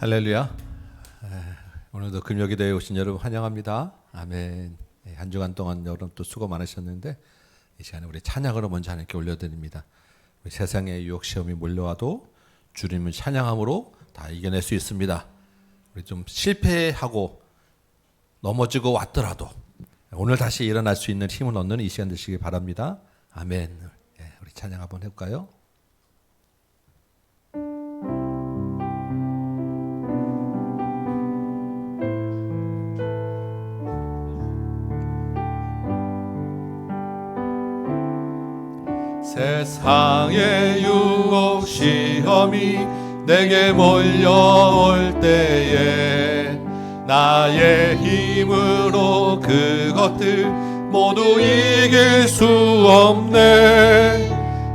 할렐루야. 오늘도 금요기도에 오신 여러분 환영합니다. 아멘. 한 주간 동안 여러분 또 수고 많으셨는데 이 시간에 우리 찬양으로 먼저 하나님께 올려드립니다. 우리 세상의 유혹 시험이 몰려와도 주님을 찬양함으로 다 이겨낼 수 있습니다. 우리 좀 실패하고 넘어지고 왔더라도 오늘 다시 일어날 수 있는 힘을 얻는 이 시간 되시기 바랍니다. 아멘. 우리 찬양 한번 해볼까요? 세상의 유혹 시험이 내게 몰려올 때에 나의 힘으로 그것들 모두 이길 수 없네.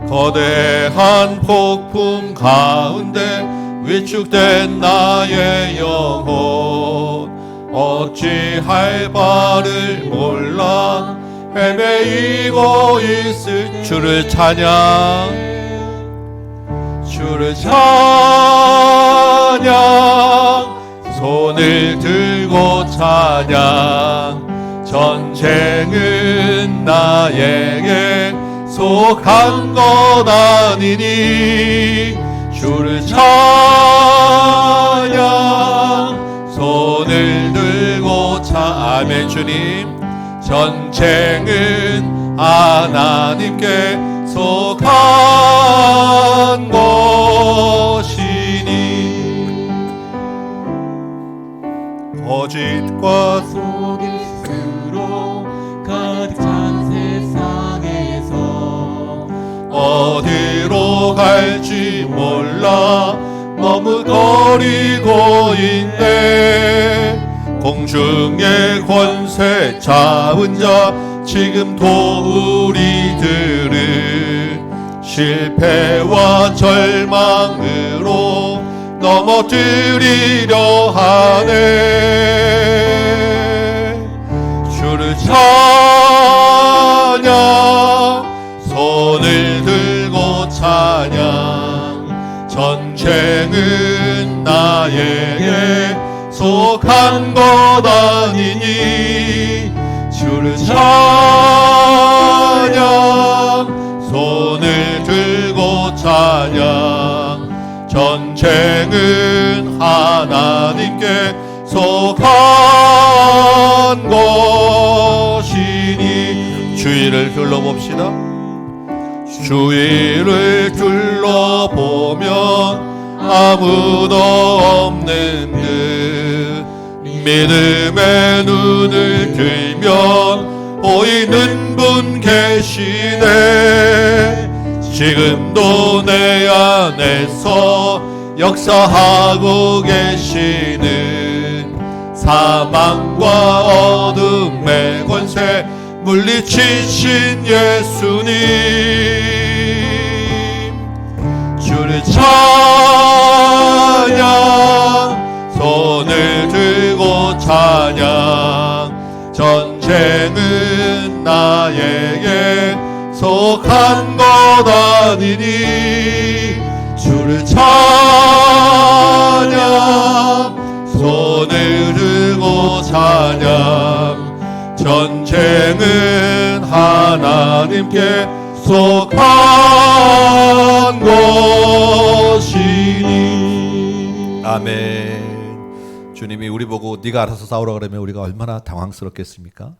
거대한 폭풍 가운데 위축된 나의 영혼 어찌할 바를 몰라 헤매이고 있을 주를 찬양 손을 들고 찬양 전쟁은 나에게 속한 것 아니니 주를 찬양 손을 들고 아멘. 주님 전쟁은 하나님께 속한 것이니 거짓과 속일수록 가득 찬 세상에서 어디로 갈지 몰라 머뭇거리고 있네. 공중의 권세 잡은 자 지금도 우리들은 실패와 절망으로 넘어뜨리려 하네. 주를 찬양 손을 들고 찬양 전쟁은 나에게 속한 것 아니니 주를 찬양 손을 들고 찬양 전쟁은 하나님께 속한 것이니 주위를 둘러봅시다. 주위를 둘러보면 아무도 없는 듯 믿음의 눈을 들면 보이는 분 계시네. 지금도 내 안에서 역사하고 계시는 사망과 어둠의 권세 물리치신 예수님 주를 찬양 손을 들고 찬양 전쟁은 나에게 속한 것 아니니 주를 찬양 손을 들고 찬양 전쟁은 하나님께 속한 것이니 아멘. 주님이 우리 보고 네가 알아서 싸우라 그러면 우리가 얼마나 당황스럽겠습니까?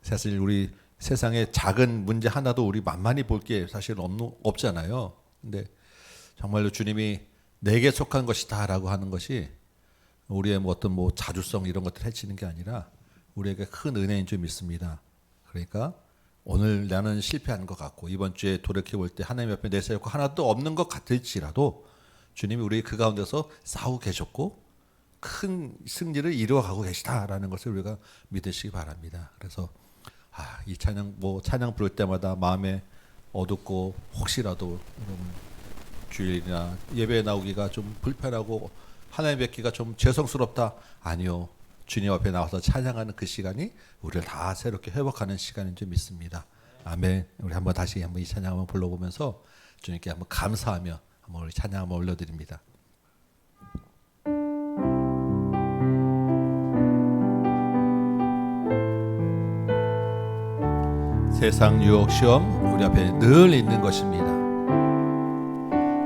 사실 우리 세상에 작은 문제 하나도 우리 만만히 볼 게 사실 없잖아요. 근데 정말로 주님이 내게 속한 것이다 라고 하는 것이 우리의 어떤 자주성 이런 것들 해치는 게 아니라 우리에게 큰 은혜인 줄 믿습니다. 그러니까 오늘 나는 실패한 것 같고 이번 주에 돌이켜볼 때 하나님 옆에 내세웠고 하나도 없는 것 같을지라도 주님이 우리 그 가운데서 싸우고 계셨고 큰 승리를 이루어가고 계시다라는 것을 우리가 믿으시기 바랍니다. 그래서 이 찬양 찬양 부를 때마다 마음에 어둡고 혹시라도 주일이나 예배에 나오기가 좀 불편하고 하나님 뵙기가 좀 죄송스럽다. 아니요. 주님 앞에 나와서 찬양하는 그 시간이 우리를 다 새롭게 회복하는 시간인 줄 믿습니다. 아멘. 우리 다시 한번 이 찬양 한번 불러보면서 주님께 한번 감사하며 한번 우리 찬양 한번 올려드립니다. 세상 유혹 시험 우리 앞에 늘 있는 것입니다.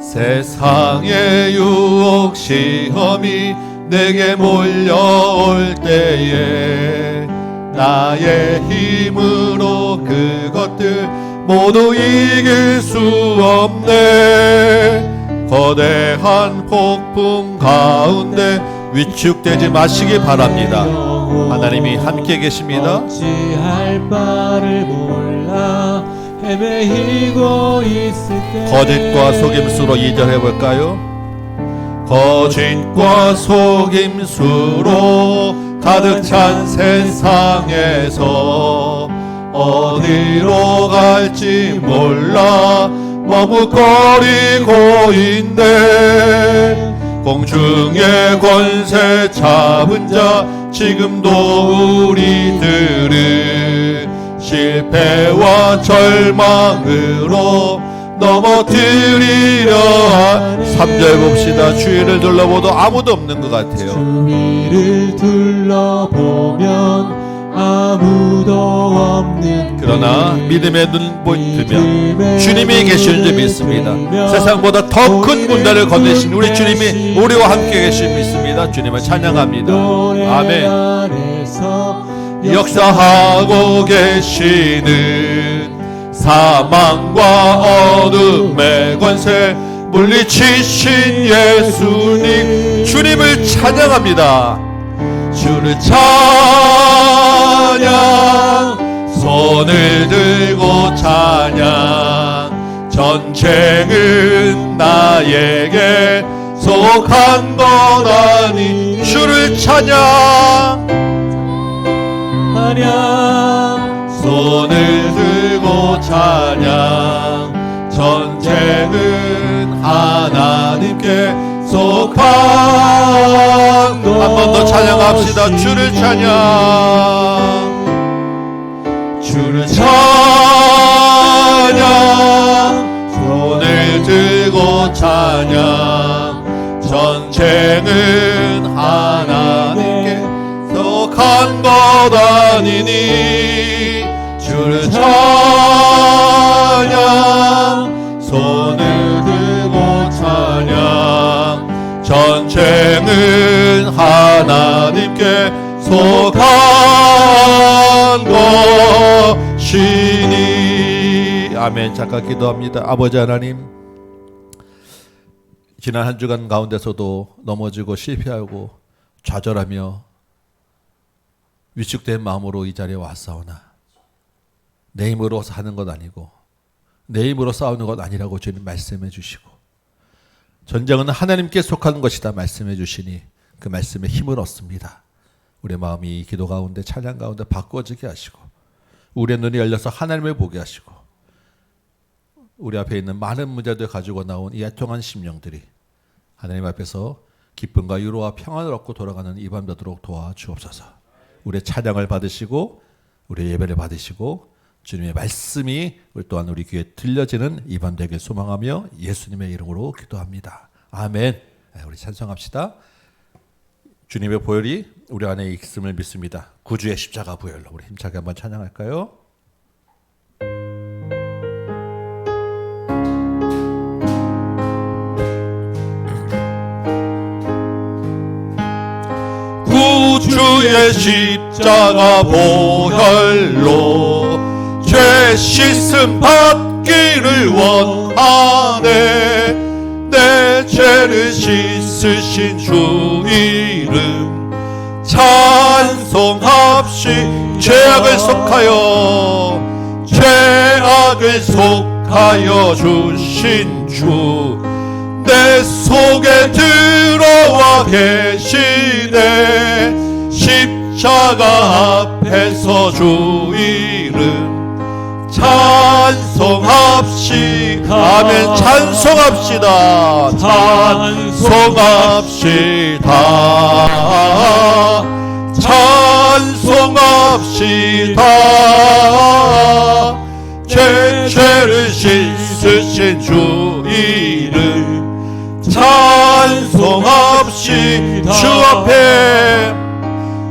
세상의 유혹 시험이 내게 몰려올 때에 나의 힘으로 그것들 모두 이길 수 없네. 거대한 폭풍 가운데 위축되지 마시기 바랍니다. 하나님이 함께 계십니다. 어찌할 바를 몰라 헤매이고 있을 때 거짓과 속임수로 2절 해볼까요? 거짓과 속임수로 가득 찬 세상에서 어디로 갈지 몰라 머뭇거리고 있네. 공중의 권세 잡은 자 지금도 우리들을 실패와 절망으로 넘어뜨리려 3절 봅시다. 주위를 둘러보도 아무도 없는 것 같아요. 주위를 둘러보면 아무도 없는 그러나 믿음의 눈 뜨면 주님이 계시는 줄 믿습니다. 세상보다 더 큰 군대를 건네신 우리 주님이 우리와 함께 계신 믿습니다. 주님을 찬양합니다. 아멘. 역사하고 계시는 사망과 어둠의 권세 물리치신 예수님, 주님을 찬양합니다. 주를 찬양, 손을 들고 찬양. 전쟁은 나에게 속한 것 아니. 주를 찬양, 찬양. 손을 들고 찬양. 전쟁은 하나님께 속한 것. 한 번 더 찬양합시다. 주를 찬양, 주를 찬양. 손을 들고 찬양. 전쟁은 하나님께 속한 것 아니니. 주를 찬양, 손을 들고 찬양. 전쟁은 하나님께 속한 것이니. 아멘. 잠깐 기도합니다. 아버지 하나님, 지난 한 주간 가운데서도 넘어지고 실패하고 좌절하며 위축된 마음으로 이 자리에 왔사오나 내 힘으로 사는 것 아니고 내 힘으로 싸우는 것 아니라고 주님 말씀해 주시고, 전쟁은 하나님께 속하는 것이다 말씀해 주시니 그 말씀에 힘을 얻습니다. 우리의 마음이 기도 가운데 찬양 가운데 바꿔지게 하시고 우리의 눈이 열려서 하나님을 보게 하시고 우리 앞에 있는 많은 문제들 가지고 나온 이 애통한 심령들이 하나님 앞에서 기쁨과 위로와 평안을 얻고 돌아가는 이 밤 되도록 도와주옵소서. 우리의 찬양을 받으시고 우리의 예배를 받으시고 주님의 말씀이 또한 우리 귀에 들려지는 이 밤 되길 소망하며 예수님의 이름으로 기도합니다. 아멘. 우리 찬송합시다. 주님의 보혈이 우리 안에 있음을 믿습니다. 구주의 십자가 보혈로 우리 힘차게 한번 찬양할까요? 구주의 십자가 보혈로 죄 씻음 받기를 원하네. 내 죄를 씻으신 주 이름 찬송합시. 죄악을 속하여 주신 주 내 속에 들어와 계시네. 십자가 앞에서 주 이름 찬송합시다. 아멘. 찬송합시다. 찬송합시다. 죄를 씻으신 주 이름 찬송합시다.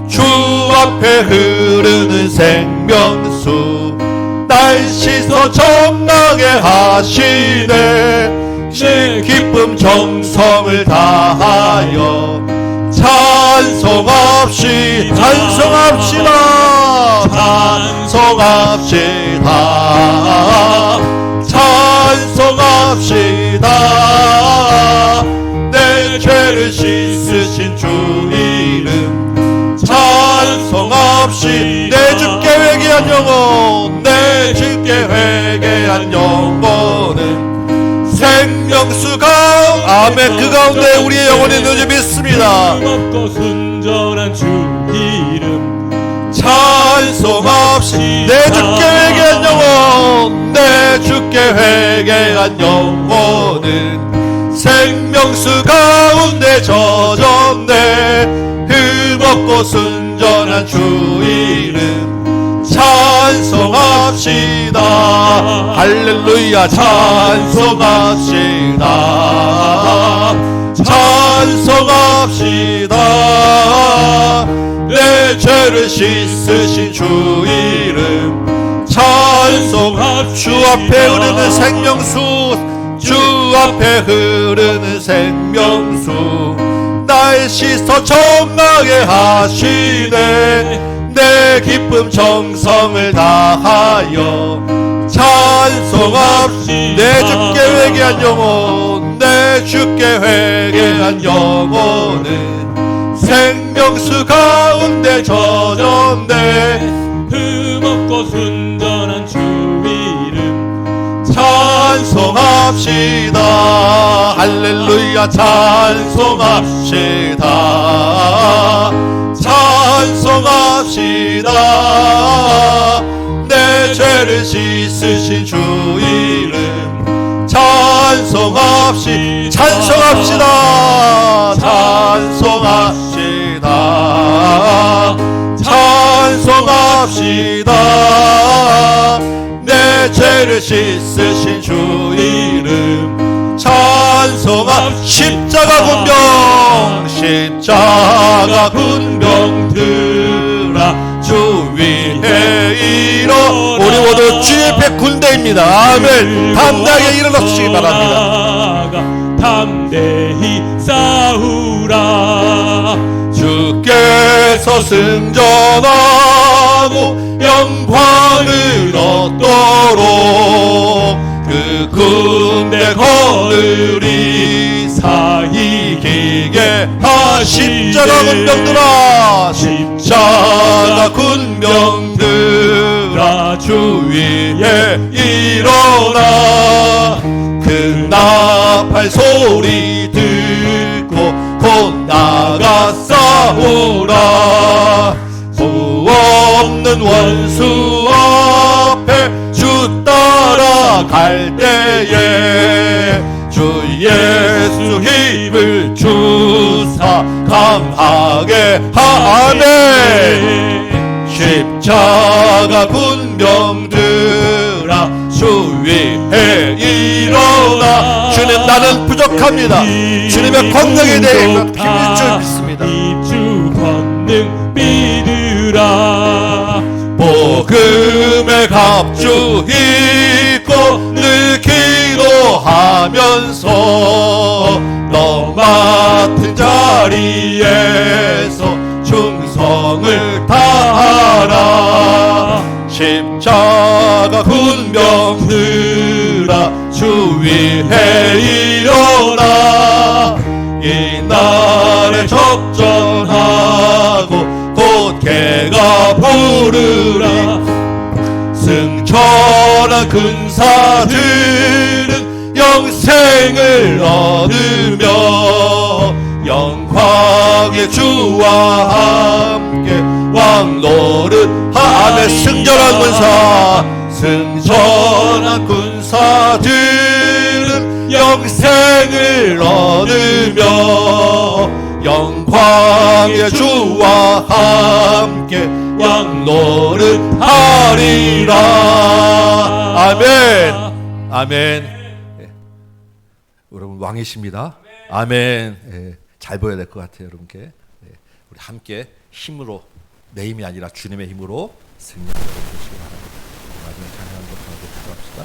주 앞에 흐르는 생명수 날 씻어 정하게 하시네. 내 기쁨 정성을 다하여 찬송합시다. 찬송합시다. 내 죄를 씻으신 주 이름 찬송합시다. 내 주께 회개한 영혼, 내 주께 회개한 영혼은 생명수 아멘. 그 가운데 우리의 영혼이 있는 줄 믿습니다. 없고 순전한 주 이름 찬송합시다. 내 주께 회개한 영혼, 내 주께 회개한 영혼은 생명수 가운데 젖었네. 흠없고 순전한 주 이름 찬송합시다. 할렐루야. 찬송합시다. 찬송합시다. 내 죄를 씻으신 주 이름 찬송합시다. 주 앞에 흐르는 생명수, 주 앞에 흐르는 생명수 날 씻어 정하게 하시네. 내 기쁨 정성을 다하여 찬송합시다. 내 주께 회개한 영혼, 내 주께 회개한 영혼은 생명수 가운데 젖었네. 흠없고 순전한 주 이름 찬송합시다. 할렐루야. 찬송합시다. 찬송합시다. 내 죄를 씻으신 주 이름 찬송합시다. 찬송합시다. 찬송합시다. 찬송합시다. 내 죄를 씻으신 주 이름 찬송합시다. 십자가 군병, 십자가 군병 들아 주 위에 일어. 우리 모두 주의 백 군대입니다. 아멘. 담대하게 일어나시기 바랍니다. 담대히 싸우라. 주께서 승전하고 영광을 얻도록 그 군대 거느리사 이기게 십자가 군병들아, 십자가 군병들아 주 위에 일어나. 그 나팔 소리 듣고 곧 나가 싸우라. 수 없는 원수 앞에 주 따라갈 때에 주 예수 힘을 주사 강하게 하네. 십자가 군병들아 주 위에 일어나. 주님, 나는 부족합니다. 주님의 권능에 대해 힘을 줄 믿습니다. 주 권능 믿으라. 복음의 갑주 입고 늘 기도하면서 너 맡은 자리에서 충성을 다하라. 십자가 군병들아 주 위에 일어나. 이 날에 적전하고 곧 개가 부르라. 승천한 군사들은 영생을 얻으며 영광의 주와 함께 왕노릇 하네. 승전한 군사, 승전한 군사들은 영생을 얻으며 영광의 주와 함께 왕노릇 하리라. 아멘. 아멘. 예. 여러분 왕이십니다. 아멘. 예. 잘 보여야 될 것 같아요, 여러분께. 예. 우리 함께 힘으로, 내 힘이 아니라 주님의 힘으로 승리하도록 되시기 바랍니다. 마지막 찬양 합시다.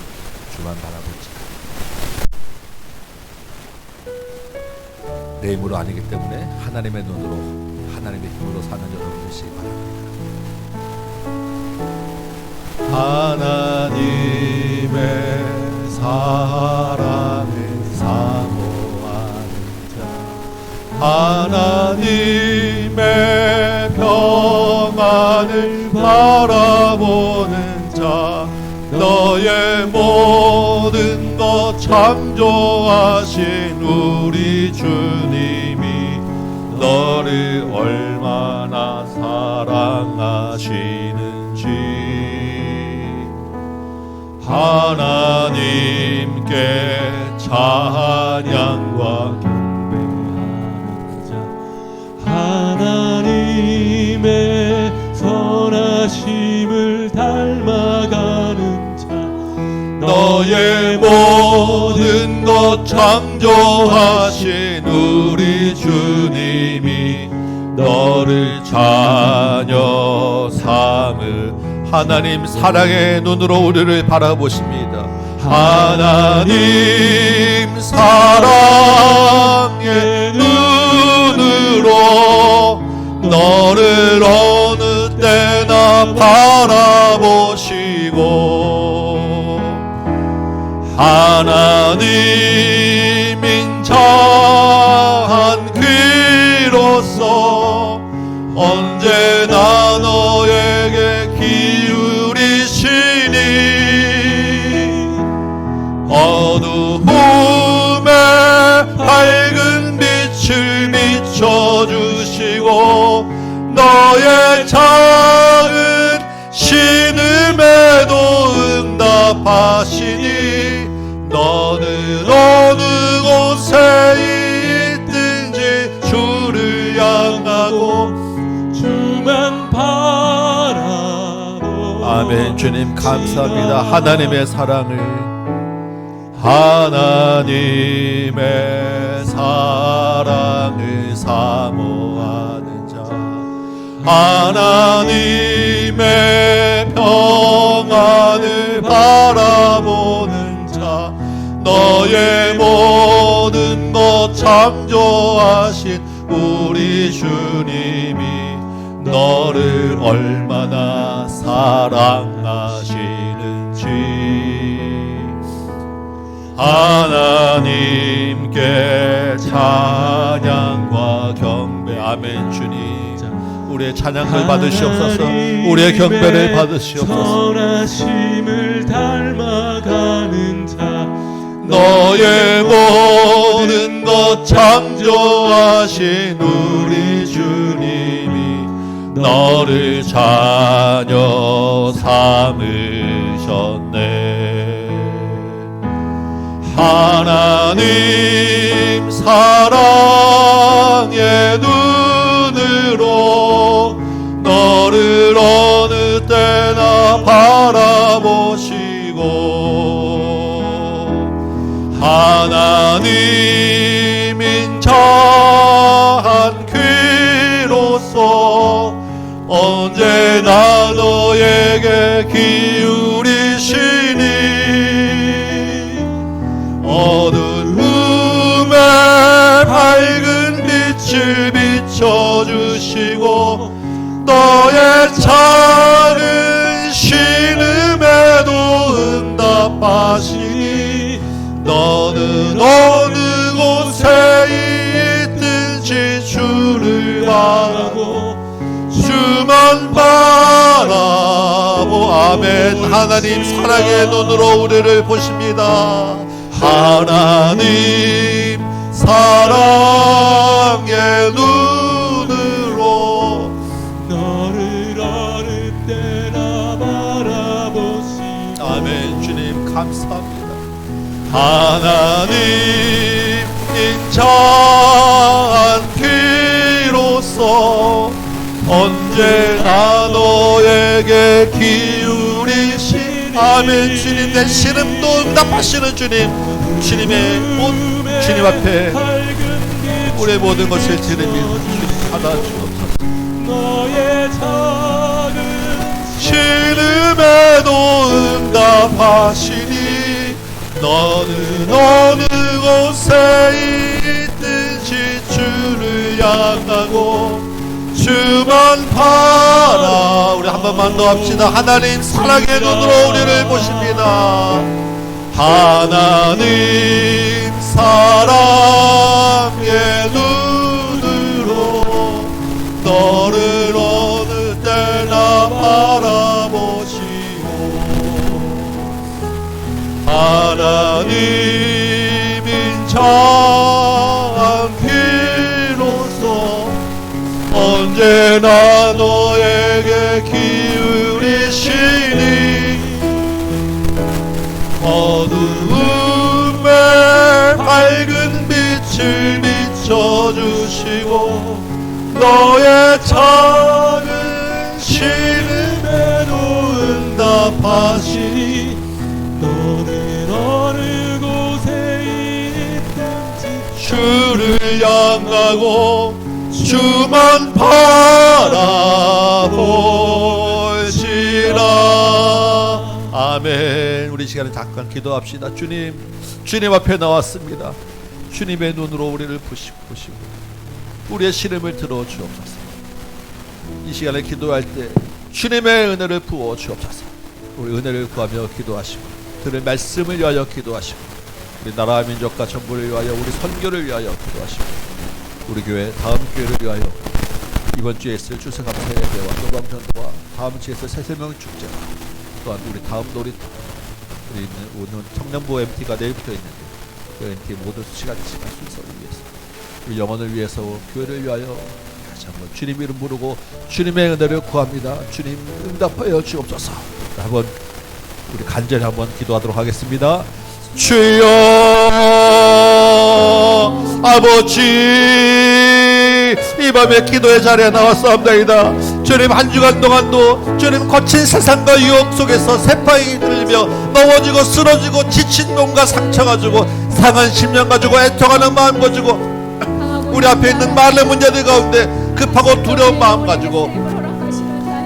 주만 바라보자. 내 힘으로 아니기 때문에 하나님의 눈으로, 하나님의 힘으로 사는 여러분 되시기 바랍니다. 하나님의 사랑을 사모하는 자, 하나님의 평안을 바라보는 자, 너의 모든 것 창조하신 우리 주님이 너를 얼마나 사랑하시는지 하나님께 찬양과 경배하는 자, 하나님의 선하심을 닮아가는 자, 너의 모든 것 창조하신 우리 주님이 너를 자녀 삼으 하나님 사랑의 눈으로 우리를 바라보십니다. 하나님 사랑의 눈으로 너를 어느 때나 바라보시고 하나님 인자한 귀로서 언제나 너에게 기울이시니 어두움에 밝은 빛을 비춰주시고 너의 작은 신음에도 응답하시니 너는 어느 곳에 있든지 주를 향하고 주만 바라보. 아멘. 주님 감사합니다. 하나님의 사랑을, 하나님의 사랑을 사모하는 자, 하나님의 평안을 바라보는 자, 너의 모든 것 창조하신 우리 주님이 너를 얼마나 사랑하시는지 하나님께 찬양과 경배. 아멘. 주님 우리의 찬양을 받으시옵소서. 우리의 경배를 받으시옵소서. 선하심을 닮아가는 자, 너의 모든 것 창조하신 우리 주님이 너를 자녀 삼으셨네. 하나님 사랑의 눈으로 너를 어느 때나 바라보시고 하나님 인자한 귀로서 언제나 너에게 기울이시니 어두움에 밝은 빛을 비춰주시고 너의 작은 신음에도 응답하시니 너는 어느 곳에 있든지 주를 바라고 주만 바라보. 아멘. 하나님 사랑의 눈으로 우리를 보십니다. 하나님 사랑의 눈으로 너를 어느 때나 바라보시. 아멘. 주님 감사합니다. 하나님 인자한 귀로서 언제나 너에게 기울이신 아멘. 주님 내 신음도 응답하시는 주님, 주님의 주님 앞에 우리의 모든 것을 드리며 주님 받아주옵소서. 너의 작은 신음에도 응답하시니 너는 어느 곳에 있든지 주를 향하고 주만 바라. 우리 한 번만 더 합시다. 하나님 사랑의 눈으로 우리를 보십니다. 하나님 사랑의 눈으로 너를 어느 때나 바라보시고 하나님 인자한 귀로서 언제나 너에게 기울이시니 어두움에 밝은 빛을 비춰주시고 너의 작은 신음에도 응답하시니 너는 어느 곳에 있든지 주를 향하고 주만 바라보시라. 아멘. 우리 시간에 잠깐 기도합시다. 주님 앞에 나왔습니다. 주님의 눈으로 우리를 보시고 우리의 시름을 들어 주옵소서. 이 시간에 기도할 때 주님의 은혜를 부어 주옵소서. 우리 은혜를 구하며 기도하시고 들을 말씀을 위하여 기도하시고 우리 나라와 민족과 정부를 위하여 우리 선교를 위하여 기도하시고 우리 교회 다음 교회를 위하여 이번 주에 있을 추수감사 예배와 노방전도와 다음 주에 있을 새세명 축제와 또한 우리 다음 놀이터 우리 있는 오늘 청년부 MT가 내일부터 있는데 그 MT 모든 시간 순서를 위해서 우리 영혼을 위해서 교회를 위하여 다시 한번 주님 이름 부르고 주님의 은혜를 구합니다. 주님 응답하여 주옵소서. 한번 우리 간절히 한번 기도하도록 하겠습니다. 주여 아버지 이 밤에 기도의 자리에 나왔사옵나이다. 주님 한 주간 동안도 주님 거친 세상과 유혹 속에서 새파이 들리며 넘어지고 쓰러지고 지친 몸과 상처 가지고 상한 심령 가지고 애통하는 마음 가지고 우리 앞에 있는 많은 문제들 가운데 급하고 두려운 마음 가지고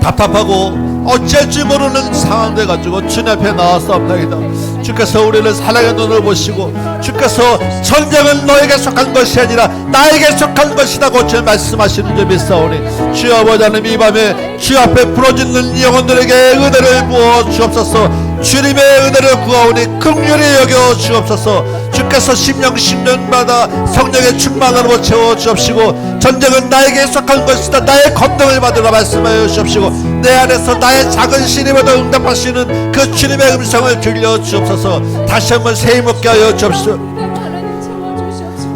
답답하고 어찌할 줄 모르는 상황돼 가지고 주님 앞에 나왔사옵나이다. 주께서 우리를 사랑의 눈을 보시고 주께서 전쟁은 너에게 속한 것이 아니라 나에게 속한 것이라고 주 말씀하시는 줄 믿사오니 주여 아버지 하나님 이 밤에 주 앞에 부러지는 영혼들에게 은혜를 부어 주옵소서. 주님의 은혜를 구하오니 긍휼히 여겨 주옵소서. 주께서 심령마다 성령의 충만함으로 채워 주옵시고 전쟁은 나에게 속한 것이다. 나의 권능을 받으라 말씀하여 주옵시고 내 안에서 나의 작은 신임에도 응답하시는 그 주님의 음성을 들려 주옵소서. 다시 한번 새 힘없게 하여 주옵시고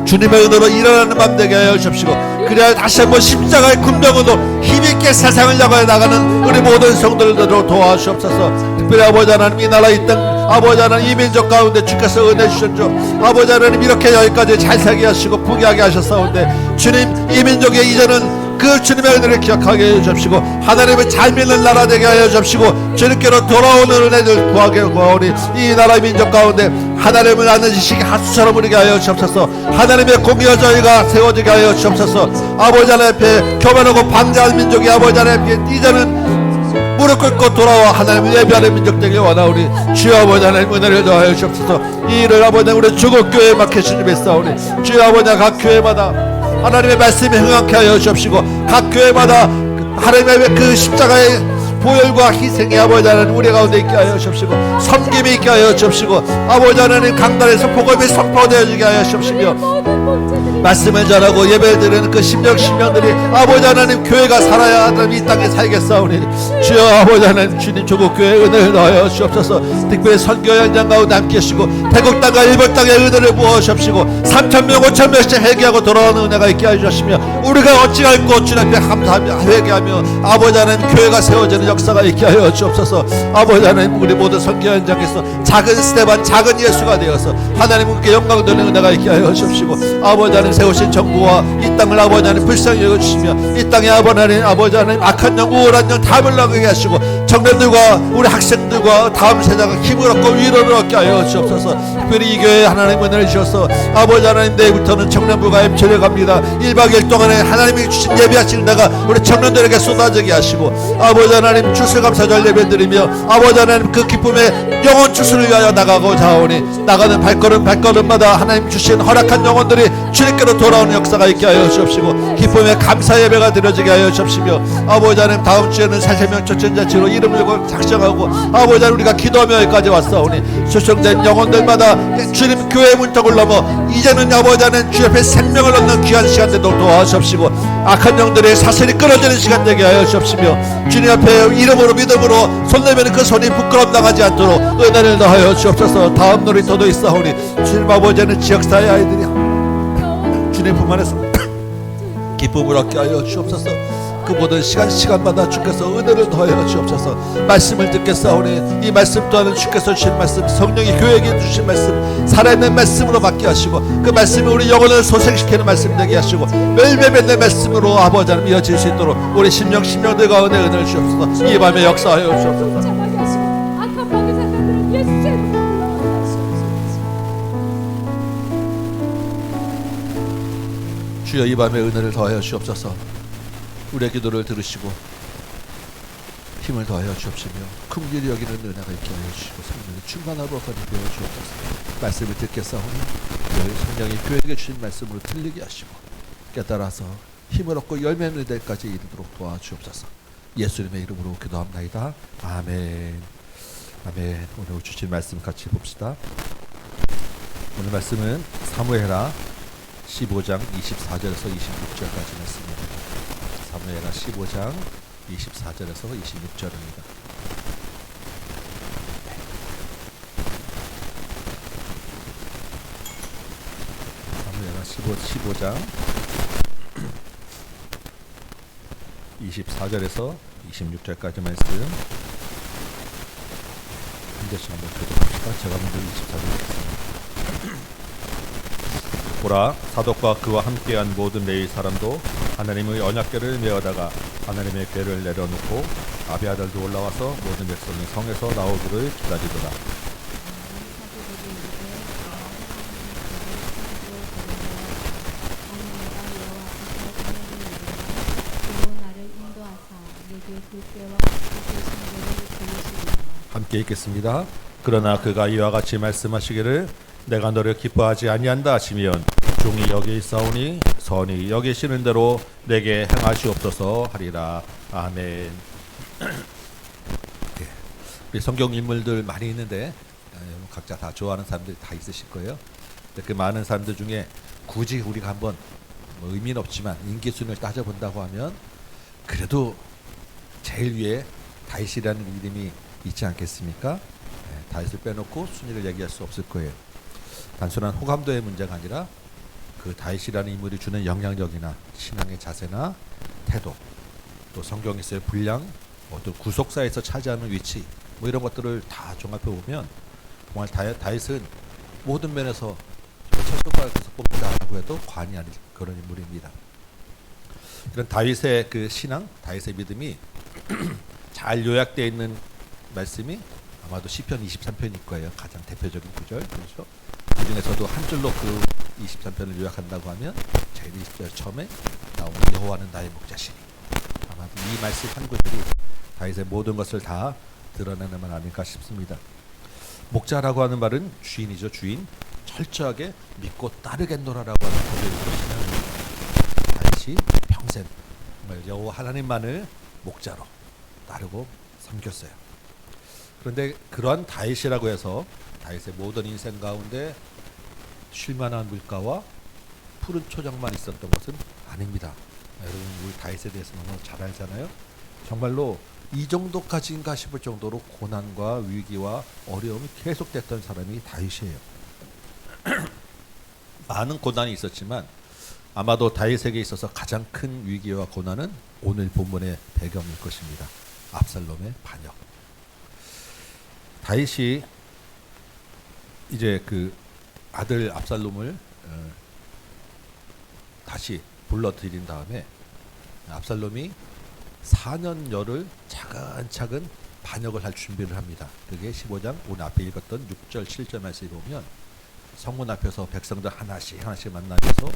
주님의 은혜로 일어나는 밤 되게 하여 주옵시고 그래야 다시 한번 십자가의 군병으로 힘있게 세상을 향하여 나가는 우리 모든 성도들로 도와주옵소서. 특별히 아버지 하나님 이 나라 이 땅 아버지 하나님 이 민족 가운데 주께서 은혜 주셨죠. 아버지 하나님 이렇게 여기까지 잘 살게 하시고 부귀하게 하셨사온데 주님 이 민족의 이전은 그 주님의 은혜를 기억하게 해 주십시고 하나님을 잘 믿는 나라 되게 하여 주십시고 주님께로 돌아오는 은혜를 구하게 구하오니 이 나라 민족 가운데 하나님을 아는 지식이 하수처럼 우리게 하여 주옵소서. 하나님의 공의와 저희가 세워지게 하여 주옵소서. 아버지 하나님 앞에 교만하고 방자한 민족이 아버지 하나님 앞에 이제는 무릎 꿇고 돌아와 하나님을 예배하는 민족 되길 원하오니 주여 아버지 하나님 은혜를 더하여 주옵소서. 이 일을 아버지 우리 주국교회에 맡기시니 맺사오니 주여 아버지 각 교회마다 하나님의 말씀에 흥하게 하여 주옵시고 각 교회마다 하나님의 그 십자가의 보혈과 희생이 아버지 하나님 우리 가운데 있게 하여 주옵시고 섬김이 있게 하여 주옵시고 아버지 하나님 강단에서 복음이 선포되어지게 하여 주옵시며 말씀을 전하고 예배를 드리는 그 심령들이 아버지 하나님 교회가 살아야 하는 이 땅에 살겠사오니 주여 아버지 하나님 주님 조국교회에 은혜를 넣어 주옵소서. 특별히 선교 현장 가운데 함께 하시고 태국 땅과 일본 땅에 은혜를 부어 주옵시고 3,000명 5,000명씩 회개하고 돌아오는 은혜가 있게 하여 주시며 우리가 어찌할꼬 주님 앞에 감사하며 회개하며 아버지 하나님 교회가 세워지는 역사가 있게 하여 주옵소서. 아버지 하나님 우리 모두 선교 현장에서 작은 스테반 작은 예수가 되어서 하나님께 영광 돌리는 은혜가 있게 하여 주옵시고 아버지 하나님 세우신 정부와 이 땅을 아버지 하나님 불쌍히 여겨주시며 이 땅에 아버지 하나님 악한 영 우울한 영 다 물러가게 하시고 청년들과 우리 학생 청년들과 다음 세대가 힘을 얻고 위로를 얻게 하여 주옵소서. 특별히 이 교회에 하나님 은혜를 주셔서 아버지 하나님, 내일부터는 청년부가 임철해 갑니다. 1박 2일 동안에 하나님이 주신 예배하시는 내가 우리 청년들에게 쏟아지게 하시고, 아버지 하나님 추수감사절 예배드리며 아버지 하나님 그 기쁨의 영혼 추수를 위하여 나가고자 하오니, 나가는 발걸음마다 하나님 주신 허락한 영혼들이 주님께로 돌아오는 역사가 있게 하여 주옵시고, 기쁨의 감사 예배가 드려지게 하여 주옵시며, 아버지 하나님 다음 주에는 살생명 초천자치로 이름을 작정하고 아버지 하나님 우리가 기도하며 여기까지 왔사오니, 초청된 영혼들마다 주님 교회 문턱을 넘어 이제는 아버지 하나님 주 옆에 생명을 얻는 귀한 시간 되도록 도와주옵시고, 악한 영들의 사슬이 끊어지는 시간 되게 하여 주옵시며, 주님 앞에 이름으로 믿음으로 손내면 그 손이 부끄럼 당하지 않도록 은혜를 더하여 주옵소서. 다음 놀이터도 있사오니 주님 아버지는 지역사회 아이들이 주님 품 안에서 기쁨을 얻게 하여 주옵소서. 그 모든 시간마다 주께서 은혜를 더하여 주옵소서. 말씀을 듣겠사오니 이 말씀 또한 주께서 주신 말씀, 성령이 교회에게 주신 말씀, 살아있는 말씀으로 받게 하시고, 그 말씀이 우리 영혼을 소생시키는 말씀 되게 하시고, 매일매일 말씀으로 아버지 하나님 이어질 수 있도록 우리 심령들 가운데 은혜를 주옵소서. 이 밤에 역사하여 주옵소서. 참하게 하시고 악한 마귀 사탄들을 예수의 이름으로 물러가시옵소서. 주여, 이 밤에 은혜를 더하여 주옵소서. 우리의 기도를 들으시고 힘을 더하여 주옵시며, 긍휼히 여기는 은혜가 있게 하여 주시고, 성령의 충만함으로 거듭되어 주옵소서. 말씀을 듣겠사오니 성령이 교회에게 주신 말씀으로 들리게 하시고, 깨달아서 힘을 얻고 열매 맺는 데까지 이르도록 도와주옵소서. 예수님의 이름으로 기도합나이다. 아멘. 아멘. 오늘 주신 말씀 같이 봅시다. 오늘 말씀은 사무엘하 15장 24절에서 26절까지 말씀입니다. 사무엘하 15장 24절에서 26절입니다. 사무엘하 15장 24절에서 26절까지 말씀 한 절씩 한번 교독합시다. 제가 먼저 24절 읽겠습니다. 보라, 사독과 그와 함께한 모든 레위 사람도 하나님의 언약궤를 메어다가 하나님의 궤를 내려놓고 아비아달도 올라와서 모든 백성이 성에서 나오기를 기다리더라. 함께 읽겠습니다. 그러나 그가 이와 같이 말씀하시기를 내가 너를 기뻐하지 아니한다 하시면 종이 여기 있사오니 선이 여기시는 대로 내게 행하시옵소서 하리라. 아멘. 우리 성경 인물들 많이 있는데 각자 다 좋아하는 사람들이 다 있으실 거예요. 그 많은 사람들 중에 굳이 우리가 한번 의미는 없지만 인기순을 따져본다고 하면 그래도 제일 위에 다윗이라는 이름이 있지 않겠습니까? 다윗을 빼놓고 순위를 얘기할 수 없을 거예요. 단순한 호감도의 문제가 아니라 그 다윗이라는 인물이 주는 영향력이나 신앙의 자세나 태도, 또 성경에서의 분량, 또 구속사에서 차지하는 위치, 이런 것들을 다 종합해 보면 정말 다윗은 모든 면에서 철도가에서 뽑는다라고 해도 과언이 아닌 그런 인물입니다. 이런 다윗의 그 신앙, 다윗의 믿음이 잘 요약되어 있는 말씀이 아마도 시편 23편일 거예요. 가장 대표적인 구절. 그렇죠? 그 중에서도 한 줄로 그 23편을 요약한다고 하면 제일 20절 처음에 나오는 여호와는 나의 목자시니, 아마도 이 말씀 한 구절이 다윗의 모든 것을 다 드러내는 말 아닐까 싶습니다. 목자라고 하는 말은 주인이죠. 주인. 철저하게 믿고 따르겠노라라고 하는 고백으로 신앙합니다. 다윗이 평생 정말 여호와 하나님만을 목자로 따르고 섬겼어요. 그런데 그러한 다윗이라고 해서 다윗의 모든 인생 가운데 쉴만한 물가와 푸른 초장만 있었던 것은 아닙니다. 여러분, 우리 다윗에 대해서 너무 잘 알잖아요. 정말로 이 정도까지인가 싶을 정도로 고난과 위기와 어려움이 계속됐던 사람이 다윗이에요. 많은 고난이 있었지만 아마도 다윗에게 있어서 가장 큰 위기와 고난은 오늘 본문의 배경일 것입니다. 압살롬의 반역. 다윗이 이제 그 아들 압살롬을 다시 불러들인 다음에 압살롬이 4년여를 차근차근 반역을 할 준비를 합니다. 그게 15장 오늘 앞에 읽었던 6절 7절 말씀에 보면 성문 앞에서 백성들 하나씩 만나면서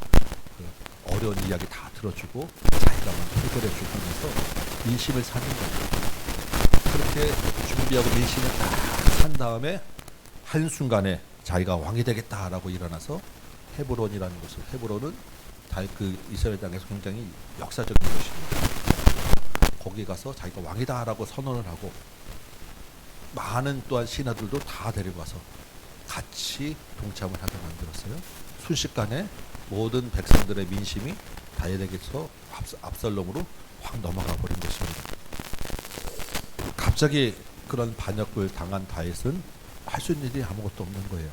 그 어려운 이야기 다 들어주고 자기가 막 해결해 주고 하면서 민심을 사는 거예요. 그렇게 준비하고 민심을 다 산 다음에 한순간에 자기가 왕이 되겠다라고 일어나서 헤브론이라는 곳을, 헤브론은 그 이스라엘 땅에서 굉장히 역사적인 곳입니다. 거기 가서 자기가 왕이다라고 선언을 하고 많은 또한 신하들도 다 데리고 와서 같이 동참을 하게 만들었어요. 순식간에 모든 백성들의 민심이 다윗에게서 압살롬으로 확 넘어가 버린 것입니다. 갑자기 그런 반역을 당한 다윗은 할 수 있는 일이 아무것도 없는 거예요.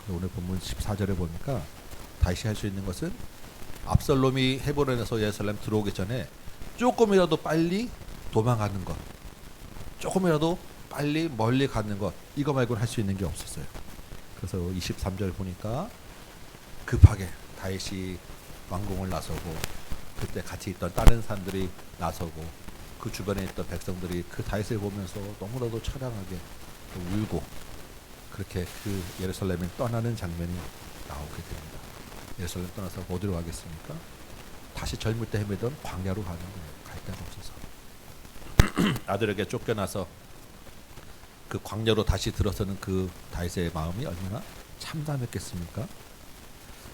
오늘 본문 14절에 보니까 다윗이 할 수 있는 것은 압살롬이 헤브론에서 예루살렘 들어오기 전에 조금이라도 빨리 도망가는 것, 조금이라도 빨리 멀리 가는 것, 이거 말고는 할 수 있는 게 없었어요. 그래서 23절 보니까 급하게 다윗이 왕궁을 나서고 그때 같이 있던 다른 사람들이 나서고 그 주변에 있던 백성들이 그 다윗을 보면서 너무나도 처량하게 울고 그렇게 그 예루살렘을 떠나는 장면이 나오게 됩니다. 예루살렘 떠나서 어디로 가겠습니까? 다시 젊을 때 헤매던 광야로 가는 거예요. 갈 데가 없어서. 아들에게 쫓겨나서 그 광야로 다시 들어서는 그 다윗의 마음이 얼마나 참담했겠습니까?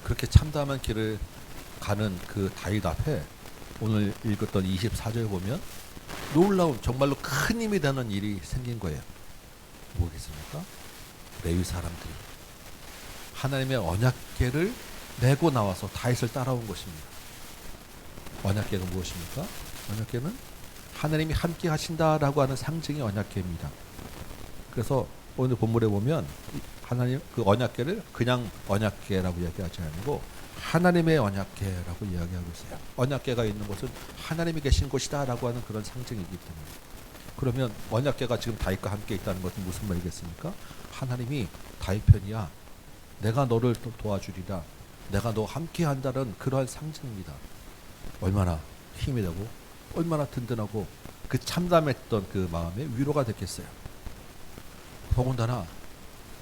그렇게 참담한 길을 가는 그 다윗 앞에 오늘 읽었던 24절 보면 놀라운 정말로 큰 힘이 되는 일이 생긴 거예요. 뭐겠습니까? 레위 사람들이 하나님의 언약궤를 메고 나와서 다윗을 따라온 것입니다. 언약궤가 무엇입니까? 언약궤는 하나님이 함께 하신다라고 하는 상징이 언약궤입니다. 그래서 오늘 본문에 보면 하나님 그 언약궤를 그냥 언약궤라고 이야기하지 않고 하나님의 언약궤라고 이야기하고 있어요. 언약궤가 있는 곳은 하나님이 계신 곳이다라고 하는 그런 상징이기 때문에. 그러면 언약궤가 지금 다윗과 함께 있다는 것은 무슨 말이겠습니까? 하나님이 다윗 편이야. 내가 너를 도와주리라. 내가 너 함께 한다는 그러한 상징입니다. 얼마나 힘이 되고 얼마나 든든하고 그 참담했던 그 마음에 위로가 됐겠어요. 더군다나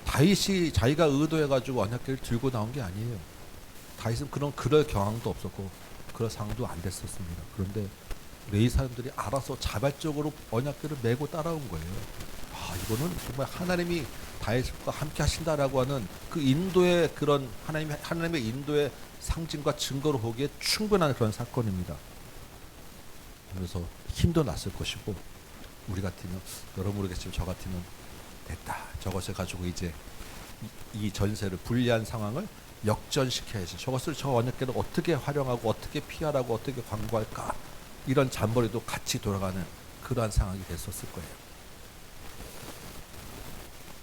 다윗이 자기가 의도해가지고 언약궤를 들고 나온 게 아니에요. 다윗은 그럴 경황도 없었고 그럴 상황도 안 됐었습니다. 그런데 레위 사람들이 알아서 자발적으로 언약궤를 메고 따라온 거예요. 아, 이거는 정말 하나님이 다윗과 함께 하신다라고 하는 그 인도의 그런 하나님의 인도의 상징과 증거로 보기에 충분한 그런 사건입니다. 그래서 힘도 났을 것이고 우리 같으면 여러분 모르겠지만 저 같으면 됐다. 저것을 가지고 이제 이 전세를 불리한 상황을 역전시켜야지. 저 언약궤를 어떻게 활용하고 어떻게 피하라고 어떻게 광고할까? 이런 잔머리도 같이 돌아가는 그러한 상황이 됐었을 거예요.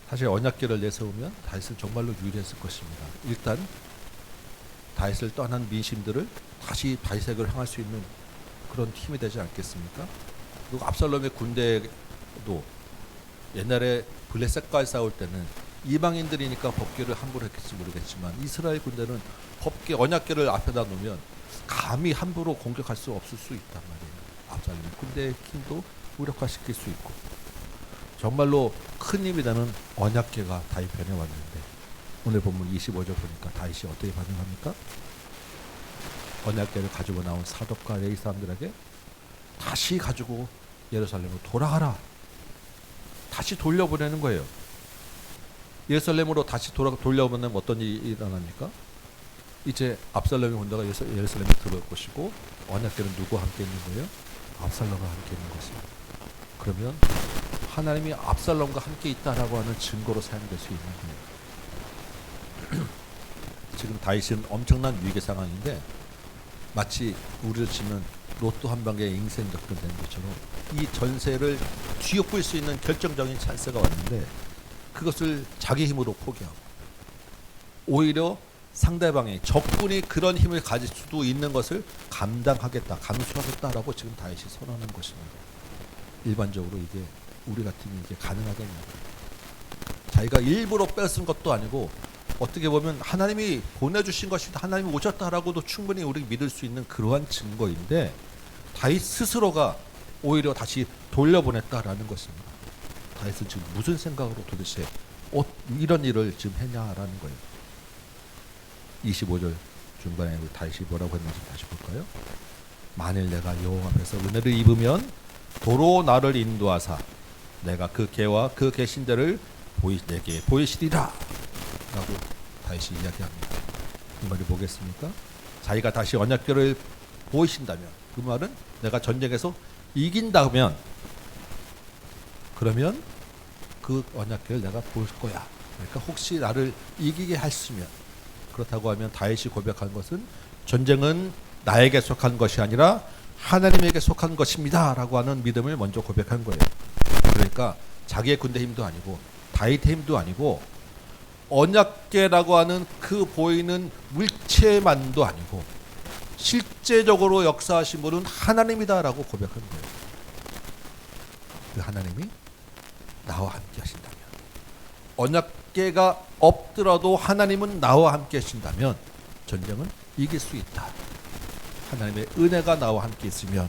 사실 언약궤를 내세우면 다윗은 정말로 유리했을 것입니다. 일단 다윗을 떠난 민심들을 다시 다윗에게로 향할 수 있는 그런 힘이 되지 않겠습니까? 그리고 압살롬의 군대도 옛날에 블레셋과 싸울 때는 이방인들이니까 법궤를 함부로 했겠지 모르겠지만 이스라엘 군대는 법궤 언약궤를 앞에다 놓으면 감히 함부로 공격할 수 없을 수 있단 말이에요. 압살롬의 군대의 힘도 무력화시킬 수 있고 정말로 큰 힘이 되는 언약궤가 다윗 편에 왔는데 오늘 본문 25절 보니까 다윗이 어떻게 반응합니까? 언약궤를 가지고 나온 사독과 레위 사람들에게 다시 가지고 예루살렘으로 돌아가라. 다시 돌려보내는 거예요. 예루살렘으로 다시 돌려보내면 어떤 일이 일어납니까? 이제 압살롬의 군대가 예루살렘에 들어올 것이고 언약궤는 누구와 함께 있는 거예요? 압살롬과 함께 있는 것입니다. 그러면 하나님이 압살롬과 함께 있다라고 하는 증거로 사용될 수 있는 거예요. 지금 다윗은 엄청난 위기 상황인데 마치 우리를 치면 로또 한 방에 인생 역전된 것처럼 이 전세를 뒤엎을 수 있는 결정적인 찬스가 왔는데 그것을 자기 힘으로 포기하고 오히려 상대방이 적군이 그런 힘을 가질 수도 있는 것을 감당하겠다, 감수하겠다라고 지금 다윗이 선언한 것입니다. 일반적으로 이게 우리 같으면 이게 가능하겠냐고. 자기가 일부러 뺏은 것도 아니고 어떻게 보면 하나님이 보내주신 것이다, 하나님이 오셨다라고도 충분히 우리 믿을 수 있는 그러한 증거인데 다윗 스스로가 오히려 다시 돌려보냈다라는 것입니다. 다윗은 지금 무슨 생각으로 도대체 이런 일을 지금 했냐라는 거예요. 25절 중간에 우리 다윗이 뭐라고 했는지 다시 볼까요? 만일 내가 여호와 앞에서 은혜를 입으면 도로 나를 인도하사 내가 그 계와 그 계신 데를 내게 보이시리라 라고 다윗이 이야기합니다. 이 말이 뭐겠습니까? 자기가 다시 언약궤를 보이신다면, 그 말은 내가 전쟁에서 이긴다면, 그러면 그 언약궤를 내가 볼 거야. 그러니까 혹시 나를 이기게 하시면, 그렇다고 하면 다윗이 고백한 것은 전쟁은 나에게 속한 것이 아니라 하나님에게 속한 것입니다 라고 하는 믿음을 먼저 고백한 거예요. 그러니까 자기의 군대 힘도 아니고 다윗의 힘도 아니고 언약궤라고 하는 그 보이는 물체만도 아니고 실제적으로 역사하신 분은 하나님이다라고 고백한 거예요. 그 하나님이 나와 함께 하신다면, 언약궤가 없더라도 하나님은 나와 함께 하신다면 전쟁은 이길 수 있다. 하나님의 은혜가 나와 함께 있으면